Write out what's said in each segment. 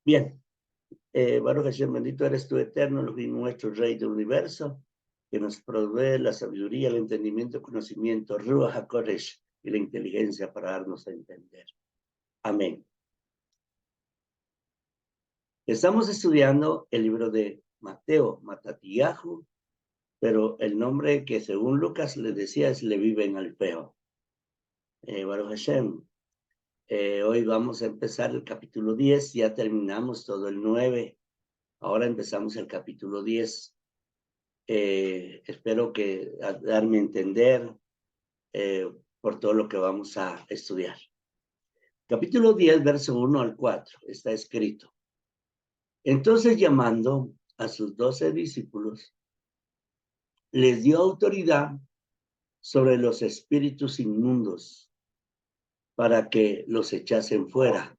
Bien, Baruch Hashem, bendito eres tú, eterno, Elohim nuestro, Rey del universo, que nos provee la sabiduría, el entendimiento, el conocimiento, Ruach HaKodesh y la inteligencia para darnos a entender. Amén. Estamos estudiando el libro de Mateo, Matatiyahu, pero el nombre que según Lucas le decía es Leví ben Alfeo. Baruch Hashem. Hoy vamos a empezar el capítulo 10, ya terminamos todo el 9, ahora empezamos el capítulo 10. Espero que darme a entender por todo lo que vamos a estudiar. Capítulo 10, verso 1 al 4, está escrito. Entonces, llamando a sus 12 discípulos, les dio autoridad sobre los espíritus inmundos para que los echasen fuera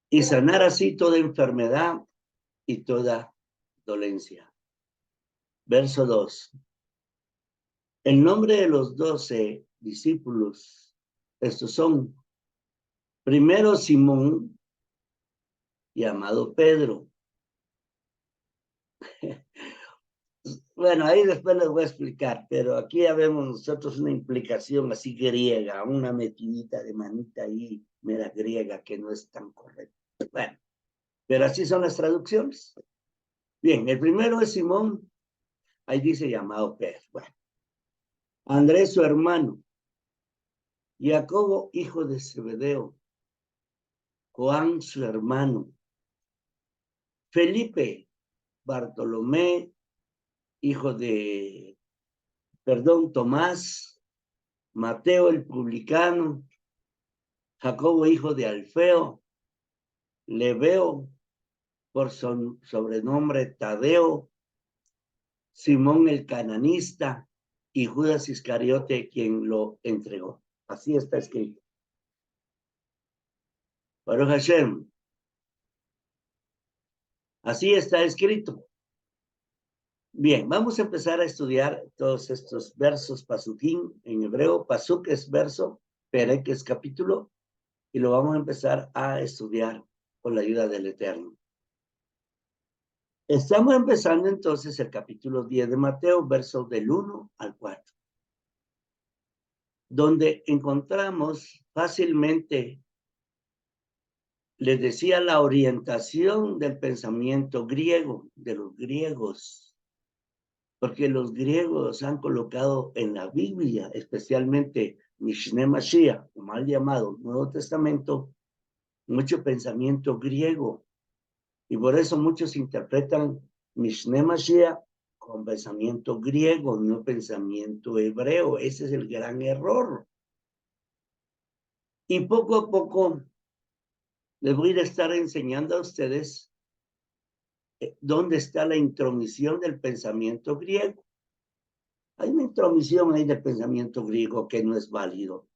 y sanar así toda enfermedad y toda dolencia. Verso 2. El nombre de los 12 discípulos, estos son, primero Simón, llamado Pedro. Bueno, ahí después les voy a explicar, pero aquí ya vemos nosotros una implicación así griega, una metidita de manita ahí, mera griega, que no es tan correcta. Bueno, pero así son las traducciones. Bien, el primero es Simón, ahí dice llamado Pedro. Bueno, Andrés, su hermano, Jacobo, hijo de Zebedeo, Juan, su hermano, Felipe, Bartolomé, hijo de, Tomás, Mateo el publicano, Jacobo hijo de Alfeo, Lebeo por sobrenombre Tadeo, Simón el cananista y Judas Iscariote quien lo entregó. Así está escrito. Baruch Hashem. Así está escrito. Bien, vamos a empezar a estudiar todos estos versos pasukim en hebreo. Pasuk es verso, perek es capítulo, y lo vamos a empezar a estudiar con la ayuda del Eterno. Estamos empezando entonces el capítulo 10 de Mateo, versos del 1 al 4, donde encontramos fácilmente, les decía, la orientación del pensamiento griego, de los griegos, porque los griegos han colocado en la Biblia, especialmente Mishneh Mashiach, o mal llamado Nuevo Testamento, mucho pensamiento griego, y por eso muchos interpretan Mishneh Mashiach con pensamiento griego, no pensamiento hebreo. Ese es el gran error. Y poco a poco les voy a estar enseñando a ustedes dónde está la intromisión del pensamiento griego. Hay una intromisión ahí del pensamiento griego que no es válido.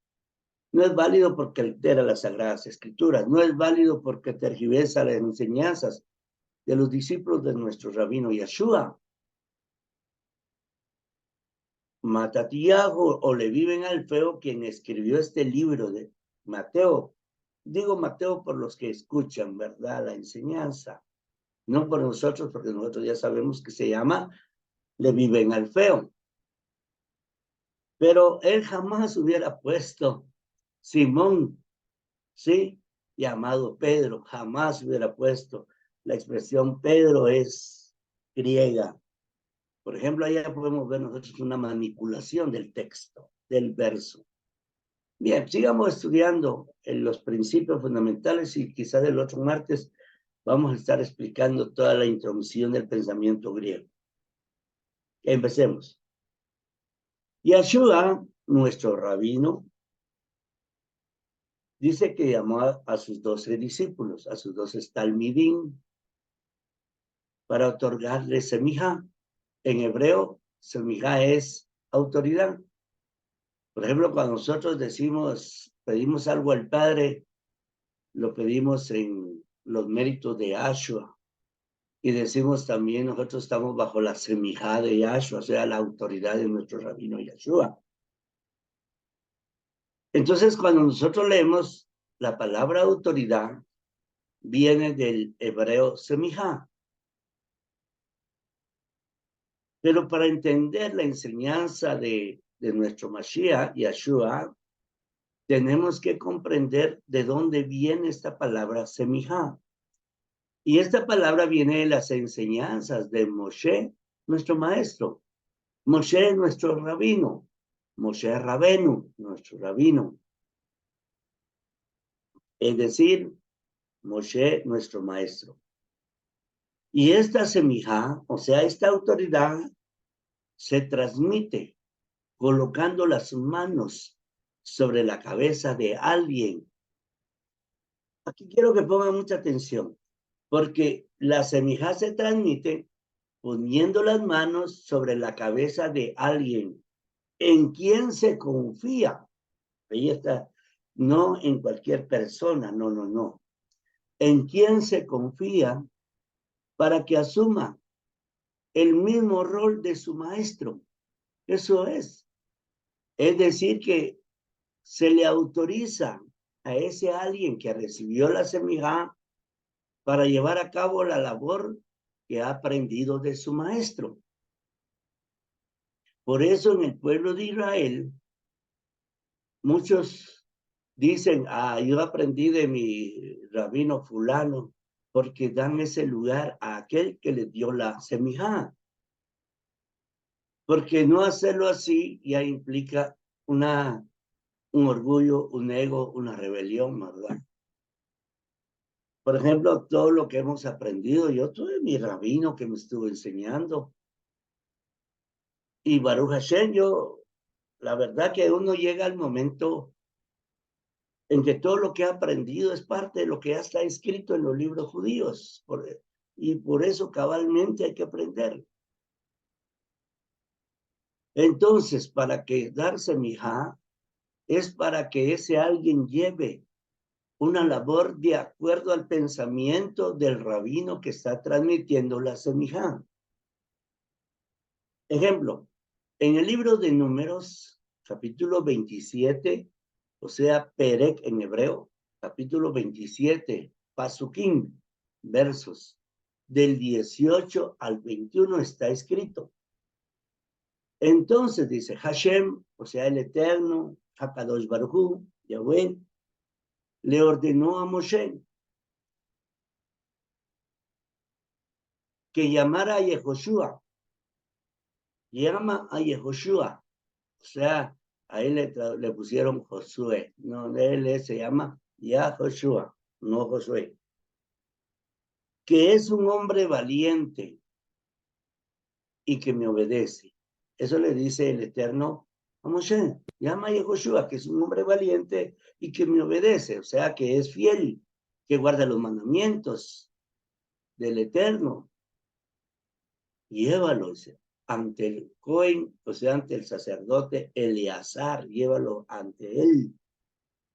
No es válido porque altera las Sagradas Escrituras. No es válido porque tergiversa las enseñanzas de los discípulos de nuestro rabino Yeshua. Matatiyahu o Leví ben Alfeo, quien escribió este libro de Mateo. Digo Mateo por los que escuchan, ¿verdad? La enseñanza. No por nosotros, porque nosotros ya sabemos que se llama Leví ben Alfeo. Pero él jamás hubiera puesto Simón, ¿sí? Llamado Pedro, jamás hubiera puesto. La expresión Pedro es griega. Por ejemplo, allá podemos ver nosotros una manipulación del texto, del verso. Bien, sigamos estudiando los principios fundamentales y quizás el otro martes vamos a estar explicando toda la intromisión del pensamiento griego. Empecemos. Yeshua, nuestro rabino, dice que llamó a sus 12 discípulos, a sus 12 talmidim, para otorgarle semijá. En hebreo, semijá es autoridad. Por ejemplo, cuando nosotros pedimos algo al Padre, lo pedimos en los méritos de Yahshua. Y decimos también, nosotros estamos bajo la semijá de Yahshua, o sea, la autoridad de nuestro rabino Yeshua. Entonces, cuando nosotros leemos la palabra autoridad, viene del hebreo semijá. Pero para entender la enseñanza de nuestro Mashiach, Yeshua, tenemos que comprender de dónde viene esta palabra semijá. Y esta palabra viene de las enseñanzas de Moshe, nuestro maestro. Moshe, nuestro rabino. Moshe Rabenu, nuestro rabino. Es decir, Moshe, nuestro maestro. Y esta semijá, o sea, esta autoridad, se transmite colocando las manos sobre la cabeza de alguien. Aquí quiero que pongan mucha atención, porque la semijá se transmite poniendo las manos sobre la cabeza de alguien en quien se confía. Ahí está, no en cualquier persona, no, no, no. En quien se confía para que asuma el mismo rol de su maestro. Eso es. Es decir, que se le autoriza a ese alguien que recibió la semijá para llevar a cabo la labor que ha aprendido de su maestro. Por eso en el pueblo de Israel, muchos dicen, yo aprendí de mi rabino fulano, porque dan ese lugar a aquel que le dio la semijá. Porque no hacerlo así ya implica un orgullo, un ego, una rebelión, ¿verdad? Por ejemplo, todo lo que hemos aprendido, yo tuve mi rabino que me estuvo enseñando. Y Baruch Hashem, la verdad que uno llega al momento en que todo lo que ha aprendido es parte de lo que ya está escrito en los libros judíos. Y por eso cabalmente hay que aprender. Entonces, para que darse mijá es para que ese alguien lleve una labor de acuerdo al pensamiento del rabino que está transmitiendo la semijá. Ejemplo, en el libro de Números, capítulo 27, o sea, Perek en hebreo, capítulo 27, Pasukim, versos del 18 al 21 está escrito. Entonces dice Hashem, o sea, el Eterno, Hakadosh Baruj Hu, Yahweh, le ordenó a Moshe que llamara a Yehoshua. Llama a Yehoshua, o sea, a él le pusieron Josué, no, él se llama Yahoshua, no Josué, que es un hombre valiente y que me obedece. Eso le dice el Eterno a Moshe, llama a Yehoshua, que es un hombre valiente y que me obedece, o sea, que es fiel, que guarda los mandamientos del Eterno. Llévalo ante el Cohen, o sea, ante el sacerdote Eleazar, llévalo ante él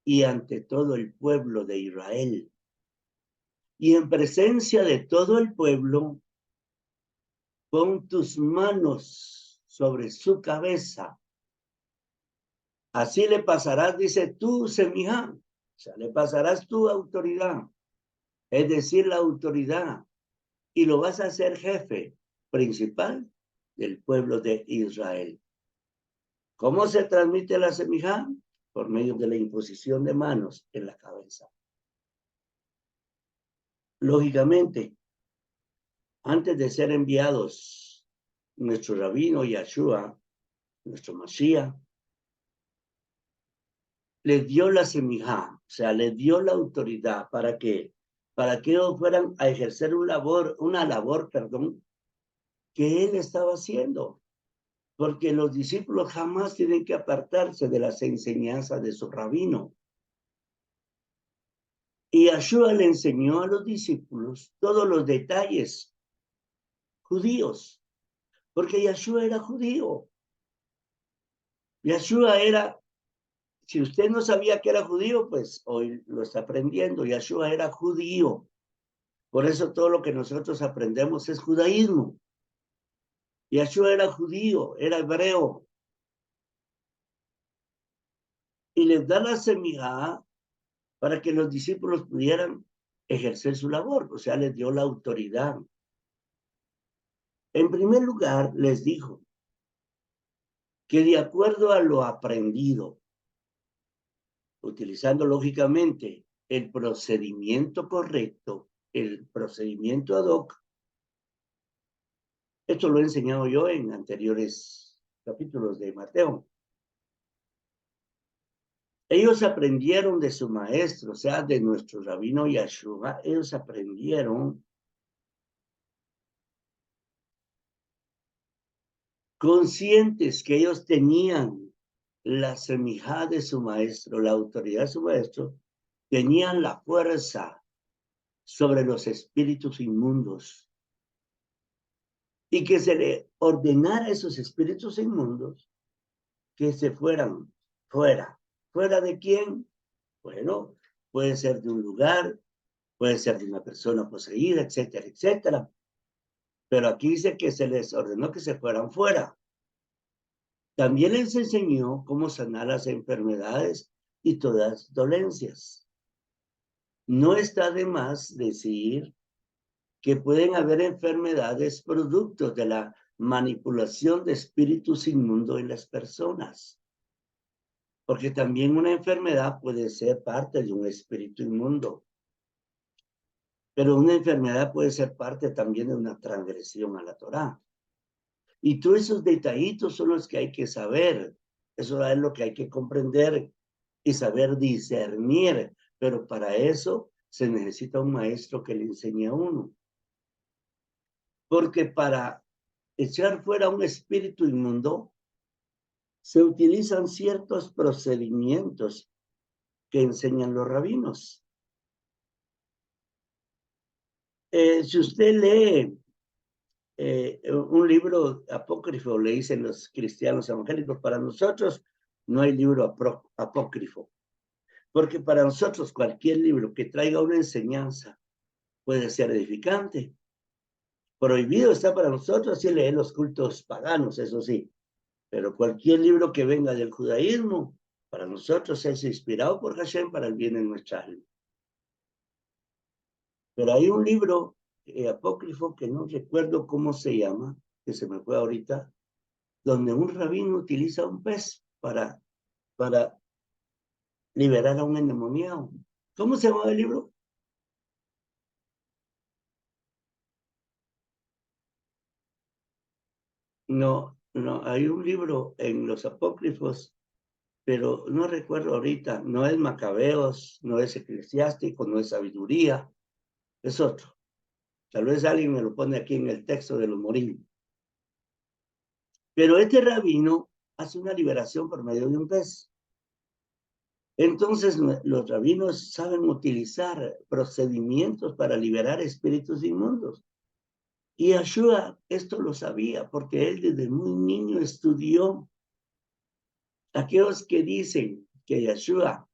y ante todo el pueblo de Israel. Y en presencia de todo el pueblo, pon tus manos sobre su cabeza. Así le pasarás, dice tú, semijá, o sea, le pasarás tu autoridad, es decir, la autoridad, y lo vas a hacer jefe principal del pueblo de Israel. ¿Cómo se transmite la semijá? Por medio de la imposición de manos en la cabeza. Lógicamente, antes de ser enviados, nuestro rabino Yeshua, nuestro Mashiach, les dio la semijá, o sea, les dio la autoridad para que ellos fueran a ejercer una labor, que él estaba haciendo. Porque los discípulos jamás tienen que apartarse de las enseñanzas de su rabino. Y Yeshua le enseñó a los discípulos todos los detalles judíos, porque Yeshua era judío. Yeshua era, si usted no sabía que era judío, pues hoy lo está aprendiendo. Yeshua era judío. Por eso todo lo que nosotros aprendemos es judaísmo. Yeshua era judío, era hebreo. Y les da la semijá para que los discípulos pudieran ejercer su labor, o sea, les dio la autoridad. En primer lugar, les dijo que de acuerdo a lo aprendido, utilizando lógicamente el procedimiento correcto, el procedimiento ad hoc, esto lo he enseñado yo en anteriores capítulos de Mateo. Ellos aprendieron de su maestro, o sea, de nuestro rabino Yeshua, ellos aprendieron conscientes que ellos tenían la semijá de su maestro, la autoridad de su maestro, tenían la fuerza sobre los espíritus inmundos y que se le ordenara a esos espíritus inmundos que se fueran fuera. ¿Fuera de quién? Bueno, puede ser de un lugar, puede ser de una persona poseída, etcétera, etcétera. Pero aquí dice que se les ordenó que se fueran fuera. También les enseñó cómo sanar las enfermedades y todas dolencias. No está de más decir que pueden haber enfermedades producto de la manipulación de espíritus inmundos en las personas. Porque también una enfermedad puede ser parte de un espíritu inmundo. Pero una enfermedad puede ser parte también de una transgresión a la Torá. Y todos esos detallitos son los que hay que saber. Eso es lo que hay que comprender y saber discernir. Pero para eso se necesita un maestro que le enseñe a uno. Porque para echar fuera un espíritu inmundo, se utilizan ciertos procedimientos que enseñan los rabinos. Si usted lee un libro apócrifo, le dicen los cristianos evangélicos, para nosotros no hay libro apócrifo, porque para nosotros cualquier libro que traiga una enseñanza puede ser edificante. Prohibido está para nosotros sí leer los cultos paganos, eso sí, pero cualquier libro que venga del judaísmo, para nosotros es inspirado por Hashem para el bien de nuestra alma. Pero hay un libro apócrifo que no recuerdo cómo se llama, que se me fue ahorita, donde un rabino utiliza un pez para liberar a un endemoniado. ¿Cómo se llama el libro? No, hay un libro en los apócrifos, pero no recuerdo ahorita, no es Macabeos, no es Eclesiástico, no es Sabiduría, es otro. Tal vez alguien me lo pone aquí en el texto de los Morín. Pero este rabino hace una liberación por medio de un pez. Entonces los rabinos saben utilizar procedimientos para liberar espíritus inmundos. Y Yeshua esto lo sabía porque él desde muy niño estudió. Aquellos que dicen que Yeshua,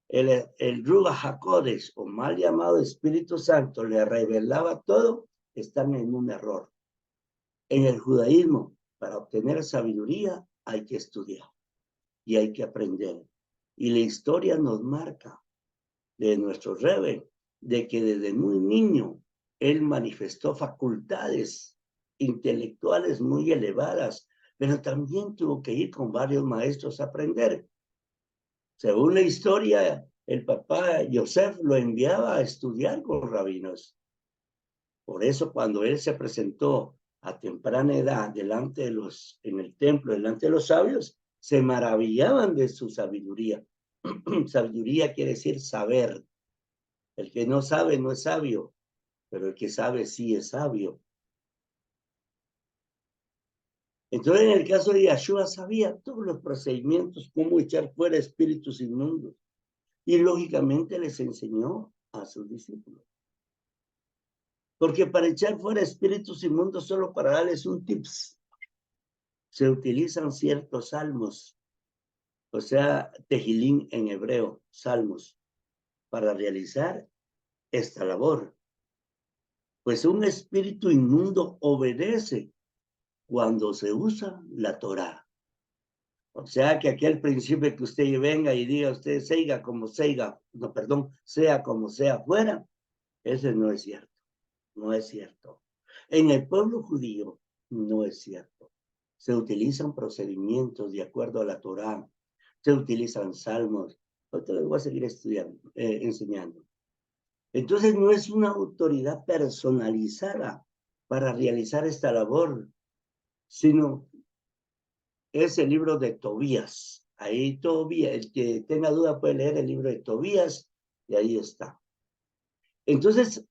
el Ruach HaKodesh, o mal llamado Espíritu Santo, le revelaba todo, están en un error. En el judaísmo, para obtener sabiduría, hay que estudiar y hay que aprender. Y la historia nos marca de nuestro Rebbe, de que desde muy niño él manifestó facultades intelectuales muy elevadas, pero también tuvo que ir con varios maestros a aprender. Según la historia, el papá Yosef lo enviaba a estudiar con rabinos. Por eso cuando él se presentó a temprana edad delante de en el templo, delante de los sabios, se maravillaban de su sabiduría. Sabiduría quiere decir saber. El que no sabe no es sabio, pero el que sabe sí es sabio. Entonces, en el caso de Yeshua, sabía todos los procedimientos, cómo echar fuera espíritus inmundos. Y lógicamente les enseñó a sus discípulos. Porque para echar fuera espíritus inmundos, solo para darles un tips, se utilizan ciertos salmos, o sea, tejilín en hebreo, salmos, para realizar esta labor. Pues un espíritu inmundo obedece cuando se usa la Torá. O sea que aquel principio que usted venga y diga usted sea como sea fuera, Ese no es cierto. No es cierto. En el pueblo judío no es cierto. Se utilizan procedimientos de acuerdo a la Torá. Se utilizan salmos. Ahorita les voy a seguir estudiando, enseñando. Entonces no es una autoridad personalizada para realizar esta labor, sino es el libro de Tobías. Ahí Tobías, el que tenga duda puede leer el libro de Tobías y ahí está. Entonces,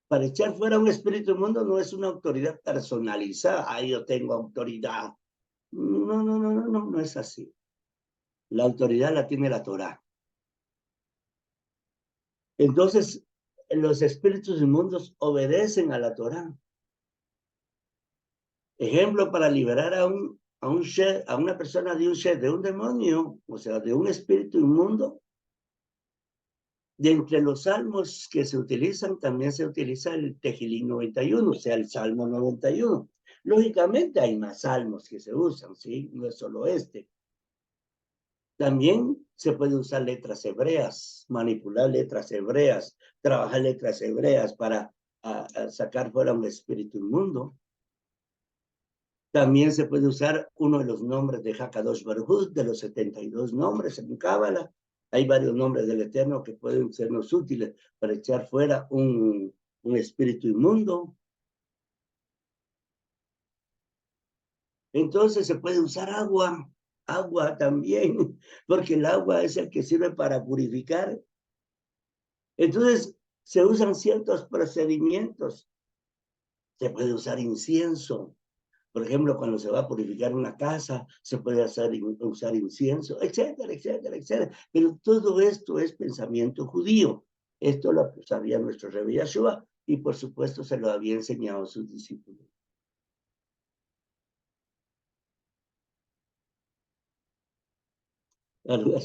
para echar fuera un espíritu inmundo no es una autoridad personalizada. Ahí yo tengo autoridad. No, no, no, no, no, no es así. La autoridad la tiene la Torá. Entonces, los espíritus inmundos obedecen a la Torá. Ejemplo, para liberar a una persona de un demonio, o sea, de un espíritu inmundo, de entre los salmos que se utilizan, también se utiliza el Tejilín 91, o sea, el Salmo 91. Lógicamente hay más salmos que se usan, ¿sí? No es solo este. También se puede usar letras hebreas, manipular letras hebreas, trabajar letras hebreas para sacar fuera un espíritu inmundo. También se puede usar uno de los nombres de Hakadosh Baruj Hu, de los 72 nombres en Cábala. Hay varios nombres del Eterno que pueden sernos útiles para echar fuera un espíritu inmundo. Entonces se puede usar agua también, porque el agua es el que sirve para purificar. Entonces se usan ciertos procedimientos. Se puede usar incienso. Por ejemplo, cuando se va a purificar una casa, se puede usar incienso, etcétera, etcétera, etcétera. Pero todo esto es pensamiento judío. Esto lo sabía nuestro Rebbe Yeshua y por supuesto se lo había enseñado a sus discípulos. ¿Verdad?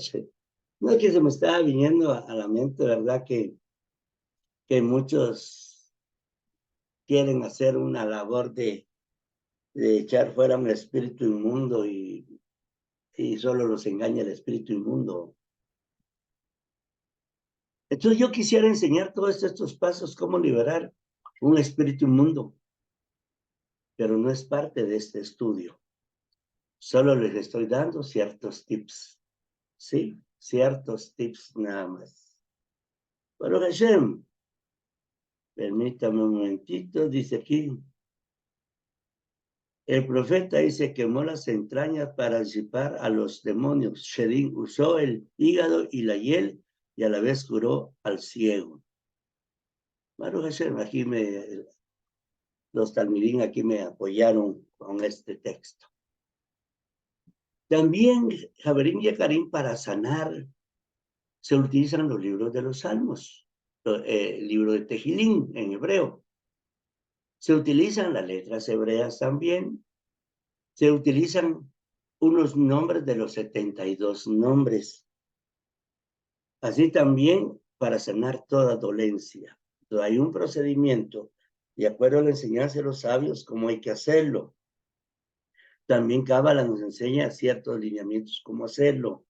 No es que se me estaba viniendo a la mente, ¿verdad? Que muchos quieren hacer una labor de echar fuera un espíritu inmundo y solo los engaña el espíritu inmundo. Entonces yo quisiera enseñar todos estos pasos, cómo liberar un espíritu inmundo, pero no es parte de este estudio. Solo les estoy dando ciertos tips, ¿sí? Ciertos tips nada más. Bueno, Hashem, permítame un momentito, dice aquí. El profeta dice quemó las entrañas para disipar a los demonios. Shedin usó el hígado y la hiel y a la vez curó al ciego. Bueno, Hashem, aquí los talmidín aquí me apoyaron con este texto. También, Javerín y Karim, para sanar, se utilizan los libros de los salmos, el libro de Tejilín en hebreo. Se utilizan las letras hebreas también. Se utilizan unos nombres de los 72 nombres. Así también para sanar toda dolencia. Entonces, hay un procedimiento, de acuerdo a la enseñanza de los sabios, cómo hay que hacerlo. También Cábala nos enseña ciertos lineamientos cómo hacerlo.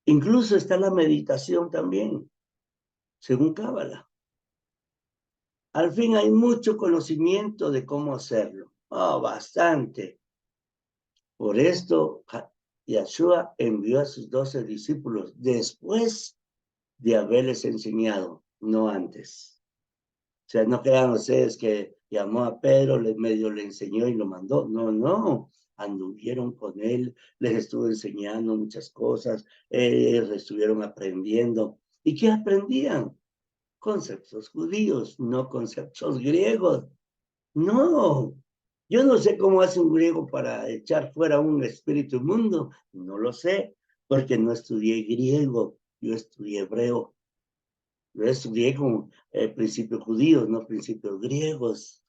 Incluso está la meditación también, según Cábala. Al fin hay mucho conocimiento de cómo hacerlo. Bastante. Por esto, Yeshua envió a sus 12 discípulos después de haberles enseñado, no antes. O sea, no crean ustedes que llamó a Pedro, medio le enseñó y lo mandó. No, no. Anduvieron con él, les estuvo enseñando muchas cosas, estuvieron aprendiendo. ¿Y qué aprendían? Conceptos judíos, no conceptos griegos. No, yo no sé cómo hace un griego para echar fuera un espíritu inmundo. No lo sé, porque no estudié griego, yo estudié hebreo. Yo estudié con principios judíos, no principios griegos.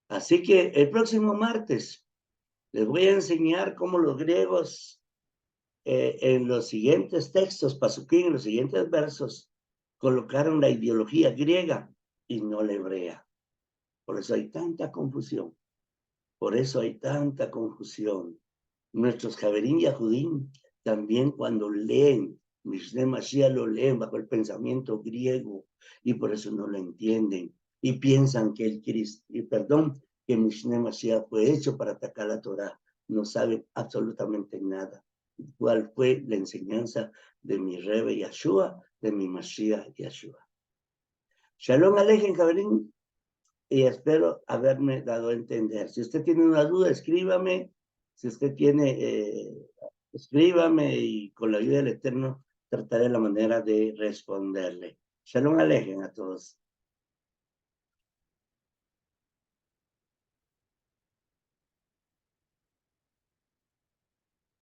Así que el próximo martes les voy a enseñar cómo los griegos en los siguientes textos, Pasuquín, en los siguientes versos, colocaron la ideología griega y no la hebrea. Por eso hay tanta confusión. Por eso hay tanta confusión. Nuestros Javerín y Ajudín también cuando leen Mishneh Mashiach lo leen bajo el pensamiento griego y por eso no lo entienden y piensan que que Mishneh Mashiach fue hecho para atacar la Torah. No saben absolutamente nada. ¿Cuál fue la enseñanza de mi Rebbe Yeshua, de mi Mashiach Yeshua? Shalom Aleichem, Javerín, y espero haberme dado a entender. Si usted tiene una duda, escríbame. Si usted tiene, escríbame y con la ayuda del Eterno trataré la manera de responderle. Shalom Aleichem a todos.